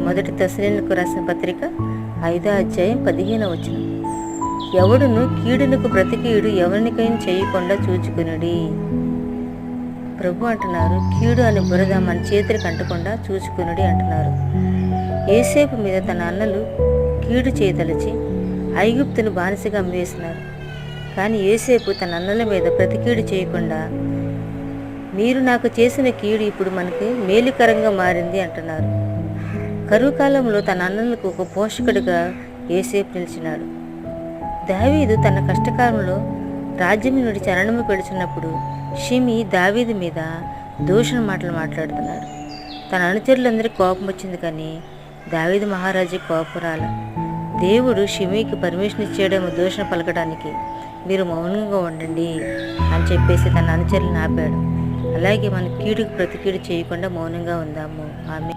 మొదటి తెస్సలోనికీయులకు రాసిన పత్రిక 5వ అధ్యాయం 15వ వచనం. ఎవడును కీడునకు బ్రతికీయుడు ఎవరినికైనా చేయకుండా చూచుకునుడి. ప్రభు అంటున్నారు, కీడు అని బురద మన చేతులకు అంటకుండా చూచుకునుడి అంటున్నారు. యోసేపు మీద తన అన్నలు కీడు చేయదలిచి ఐగుప్తును బానిసగా అమ్మివేసినారు. కానీ యోసేపు తన అన్నల మీద ప్రతి కీడు చేయకుండా, మీరు నాకు చేసిన కీడు ఇప్పుడు మనకి మేలుకరంగా మారింది అంటున్నారు. కరువు కాలంలో తన అన్నలకు ఒక పోషకుడిగా యోసేపు నిలిచినాడు. దావీదు తన కష్టకాలంలో రాజ్యం నుండి చరణము పెడుచున్నప్పుడు షిమి దావీదు మీద దూషణ మాటలు మాట్లాడుతున్నాడు. తన అనుచరులందరికీ కోపం వచ్చింది, కానీ దావీదు మహారాజు కోపం రాల. దేవుడు షిమీకి పర్మిషన్ ఇచ్చేయడం దూషణ పలకడానికి, మీరు మౌనంగా ఉండండి అని చెప్పేసి తన అనుచరులను ఆపాడు. అలాగే మన కీడుకు ప్రతి కీడు చేయకుండా మౌనంగా ఉందాము. ఆమె